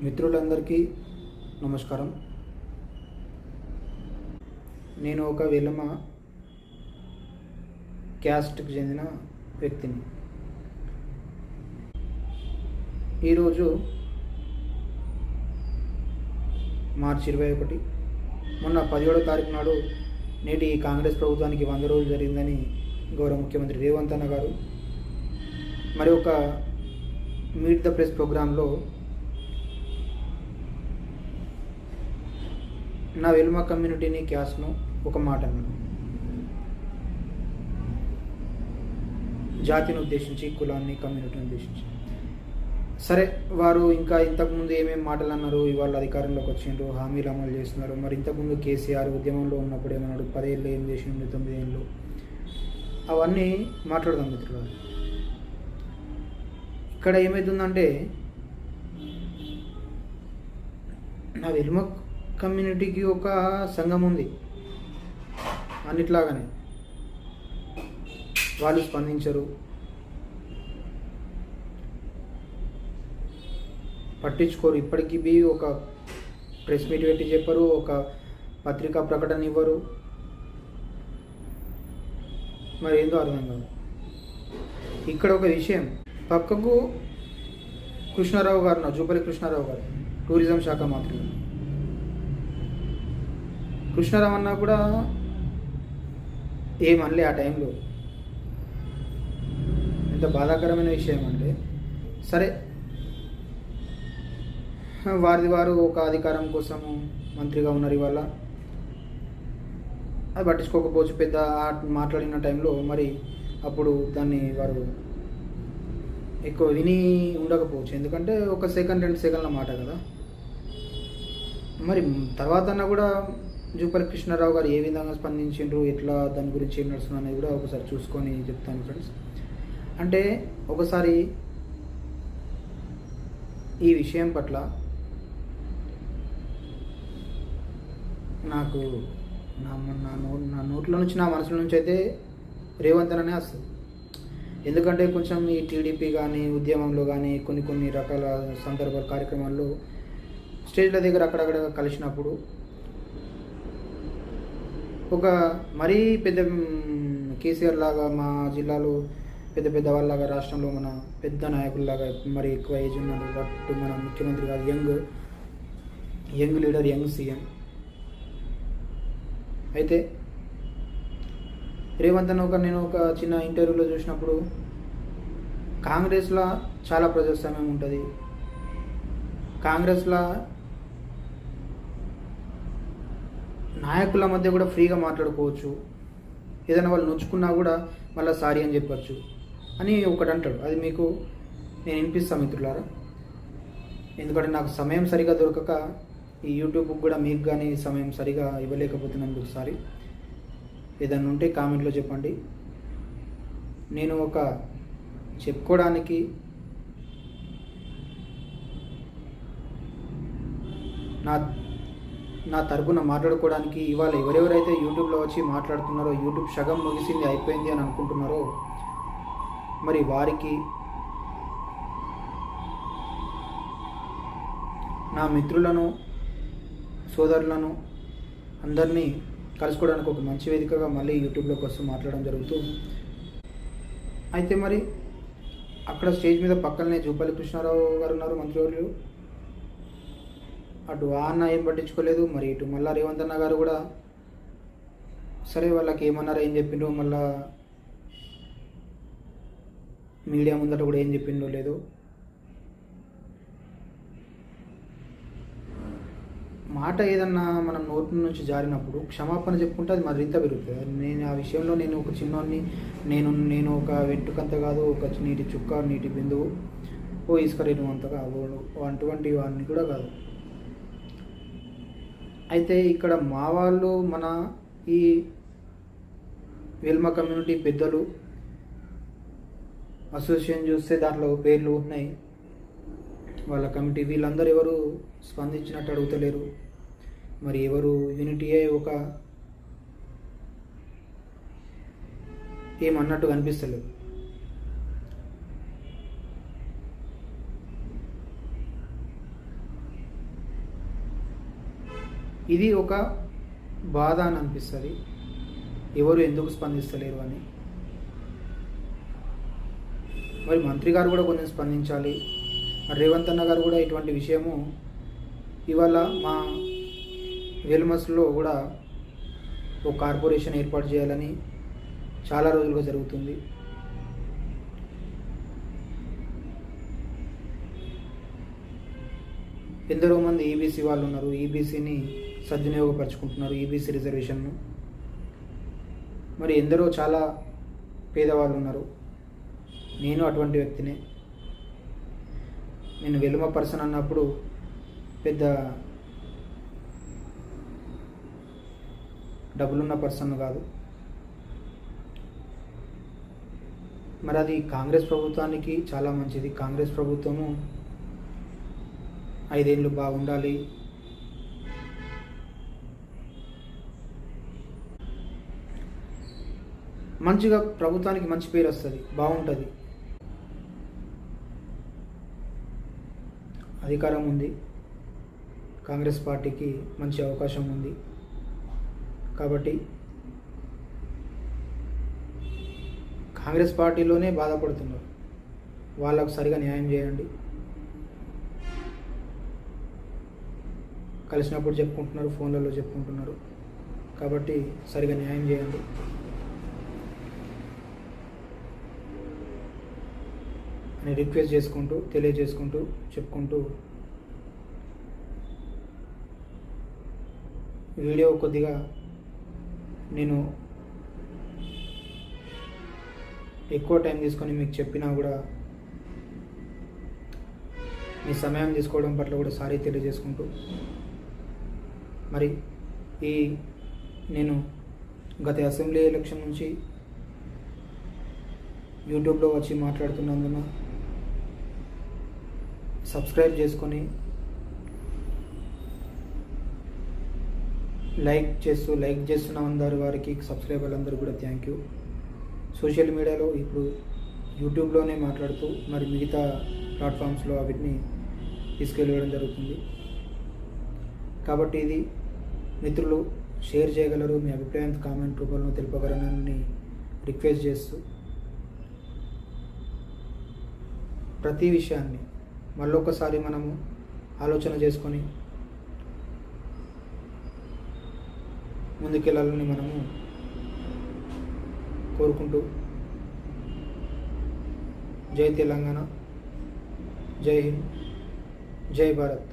మిత్రులందరికీ నమస్కారం. నేను ఒక వెలమ క్యాస్ట్కి చెందిన వ్యక్తిని. ఈరోజు మార్చి 21, మొన్న 17వ తారీఖు నాడు నేటి కాంగ్రెస్ ప్రభుత్వానికి 100 రోజులు జరిగిందని గౌరవ ముఖ్యమంత్రి రేవంత్ అన్న గారు మరి ఒక మీట్ ద ప్రెస్ ప్రోగ్రాంలో నా వెల్మ కమ్యూనిటీని క్యాస్ట్ను ఒక మాట అన్నాను. జాతిని ఉద్దేశించి, కులాన్ని, కమ్యూనిటీని ఉద్దేశించి. సరే, వారు ఇంకా ఇంతకుముందు ఏమేమి మాటలు అన్నారు, ఇవాళ అధికారంలోకి వచ్చిండ్రు, హామీలు అమలు చేస్తున్నారు. మరి ఇంతకుముందు కేసీఆర్ ఉద్యమంలో ఉన్నప్పుడు ఏమన్నాడు, 10 ఏళ్ళు ఏం చేసిండు, 9 ఏళ్ళు, అవన్నీ మాట్లాడదాం మిత్రులు. ఇక్కడ ఏమవుతుందంటే, నా వెల్మ కమ్యూనిటీకి ఒక సంఘం ఉంది. అన్నిట్లాగానే వాళ్ళు స్పందించరు, పట్టించుకోరు. ఇప్పటికీ ఒక ప్రెస్ మీట్ పెట్టి చెప్పరు, ఒక పత్రికా ప్రకటన ఇవ్వరు. మరి ఏందో అర్థం కాదు. ఇక్కడ ఒక విషయం, పక్కకు కృష్ణారావు గారు, జూపల్లి కృష్ణారావు గారు, టూరిజం శాఖ మంత్రి. కృష్ణారావు అన్న కూడా ఏమనలే ఆ టైంలో. ఎంత బాధాకరమైన విషయం అంటే, సరే వారు ఒక అధికారం కోసము మంత్రిగా ఉన్నారు. ఇవాళ అది పట్టించుకోకపోవచ్చు. పెద్ద మాట్లాడిన టైంలో మరి అప్పుడు దాన్ని వారు ఎక్కువ విని ఉండకపోవచ్చు. ఎందుకంటే ఒక సెకండ్ 2 సెకండ్ల మాట కదా. మరి తర్వాత అన్న కూడా జూపల్లి కృష్ణారావు గారు ఏ విధంగా స్పందించిండ్రు, ఎట్లా దాని గురించి ఏం నడుస్తుంది అనేది కూడా ఒకసారి చూసుకొని చెప్తాను ఫ్రెండ్స్. అంటే ఒకసారి ఈ విషయం పట్ల నాకు నా నోట్ల నుంచి, నా మనసుల నుంచి అయితే రేవంత్ అనే వస్తుంది. ఎందుకంటే కొంచెం ఈ టీడీపీ కానీ, ఉద్యమంలో కానీ కొన్ని రకాల సందర్భాల కార్యక్రమాల్లో స్టేజ్ల దగ్గర అక్కడక్కడ కలిసినప్పుడు ఒక మరీ పెద్ద కేసీఆర్ లాగా మా జిల్లాలో పెద్ద వాళ్ళలాగా, రాష్ట్రంలో మన పెద్ద నాయకుల్లాగా మరి ఎక్కువ ఏజ్ ఉన్నాడు. బట్ మన ముఖ్యమంత్రి కాదు, యంగ్ లీడర్, యంగ్ సీఎం. అయితే రేవంత్ అన్న నేను ఒక చిన్న ఇంటర్వ్యూలో చూసినప్పుడు, కాంగ్రెస్లో చాలా ప్రజాస్వామ్యం ఉంటుంది, కాంగ్రెస్లో నాయకుల మధ్య కూడా ఫ్రీగా మాట్లాడుకోవచ్చు, ఏదైనా వాళ్ళు నొచ్చుకున్నా కూడా మళ్ళీ సారీ అని చెప్పచ్చు అని ఒకటి అంటాడు. అది మీకు నేను వినిపిస్తాను మిత్రులారా. ఎందుకంటే నాకు సమయం సరిగా దొరకక ఈ యూట్యూబ్కి కూడా మీకు కానీ సమయం సరిగా ఇవ్వలేకపోతున్నాను. ఒకసారి ఏదన్నా ఉంటే కామెంట్లో చెప్పండి. నేను ఒక చెప్పుకోవడానికి నా తరపున మాట్లాడుకోవడానికి ఇవాళ ఎవరెవరైతే యూట్యూబ్లో వచ్చి మాట్లాడుతున్నారో, యూట్యూబ్ సగం ముగిసింది, అయిపోయింది అని అనుకుంటున్నారో, మరి వారికి, నా మిత్రులను, సోదరులను అందరినీ కలుసుకోవడానికి ఒక మంచి వేదికగా మళ్ళీ యూట్యూబ్లోకి వస్తూ మాట్లాడడం జరుగుతుంది. అయితే మరి అక్కడ స్టేజ్ మీద పక్కనే జూపల్లి కృష్ణారావు గారు ఉన్నారు, మంత్రివర్యులు. అటు ఆ అన్న ఏం పట్టించుకోలేదు, మరి ఇటు మళ్ళీ రేవంత్ అన్న గారు కూడా సరే వాళ్ళకి ఏమన్నారో ఏం చెప్పిండ్రో, మళ్ళా మీడియా ముందట కూడా ఏం చెప్పిండో లేదో. మాట ఏదన్నా మనం నోటి నుంచి జారినప్పుడు క్షమాపణ చెప్పుకుంటే అది మరింత పెరుగుతుంది. నేను ఆ విషయంలో నేను ఒక చిన్నోడిని, నేను ఒక వెంటుకంత కాదు, ఒక నీటి చుక్క, నీటి బిందువు, ఓ ఇసుకరేను అంతగా అటువంటి వాడిని కూడా కాదు. అయితే ఇక్కడ మా వాళ్ళు, మన ఈ వెల్మ కమ్యూనిటీ పెద్దలు అసోసియేషన్ చూస్తే దాంట్లో పేర్లు ఉన్నాయి, వాళ్ళ కమిటీ. వీళ్ళందరూ ఎవరు స్పందించినట్టు అడుగుతలేరు. మరి ఎవరు యూనిటీయే ఒక ఏమన్నట్టు కనిపిస్తలేదు. ఇది ఒక బాధ అని అనిపిస్తుంది, ఎవరు ఎందుకు స్పందిస్తలేరు అని. మరి మంత్రి గారు కూడా కొంచెం స్పందించాలి. మరి రేవంత్ అన్న గారు కూడా ఇటువంటి విషయము ఇవాళ మా వెలుమస్లో కూడా ఒక కార్పొరేషన్ ఏర్పాటు చేయాలని చాలా రోజులుగా జరుగుతుంది. ఎందరో మంది ఈబీసీ వాళ్ళు ఉన్నారు, ఈబీసీని సద్వినియోగపరుచుకుంటున్నారు, ఈబీసీ రిజర్వేషన్ను. మరి ఎందరో చాలా పేదవాళ్ళు ఉన్నారు. నేను అటువంటి వ్యక్తినే. నేను వెలుమ పర్సన్ అన్నప్పుడు పెద్ద డబ్బులున్న పర్సన్ కాదు. మరి అది కాంగ్రెస్ ప్రభుత్వానికి చాలా మంచిది. కాంగ్రెస్ ప్రభుత్వము 5 ఏళ్ళు బాగుండాలి, మంచిగా ప్రభుత్వానికి మంచి పేరు వస్తుంది, బాగుంటుంది. అధికారం ఉంది, కాంగ్రెస్ పార్టీకి మంచి అవకాశం ఉంది. కాబట్టి కాంగ్రెస్ పార్టీలోనే బాధపడుతున్నారు, వాళ్ళకు సరిగా న్యాయం చేయండి. కలిసినప్పుడు చెప్పుకుంటున్నారు, ఫోన్లలో చెప్పుకుంటున్నారు. కాబట్టి సరిగా న్యాయం చేయండి అని రిక్వెస్ట్ చేసుకుంటూ, తెలియజేసుకుంటూ, చెప్పుకుంటూ వీడియో కొద్దిగా నేను ఎక్కువ టైం తీసుకొని మీకు చెప్పినా కూడా మీ సమయం తీసుకోవడం పట్ల కూడా సారీ తెలియజేసుకుంటూ, మరి నేను గత అసెంబ్లీ ఎలక్షన్ నుంచి యూట్యూబ్లో వచ్చి మాట్లాడుతున్నందున సబ్స్క్రైబ్ చేసుకొని లైక్ చేస్తున్న అందరి వారికి, సబ్స్క్రైబర్లు అందరూ కూడా థ్యాంక్ యూ. సోషల్ మీడియాలో ఇప్పుడు యూట్యూబ్లోనే మాట్లాడుతూ మరి మిగతా ప్లాట్ఫామ్స్లో వీటిని తీసుకెళ్ళడం జరుగుతుంది. కాబట్టి ఇది మిత్రులు షేర్ చేయగలరు, మీ అభిప్రాయం కామెంట్ రూపంలో తెలుపగలరని రిక్వెస్ట్ చేస్తూ, ప్రతి విషయాన్ని మళ్ళొకసారి మనము ఆలోచన చేసుకొని ముందుకెళ్ళాలని మనము కోరుకుంటూ, జై తెలంగాణ, జై హింద్, జై భారత్.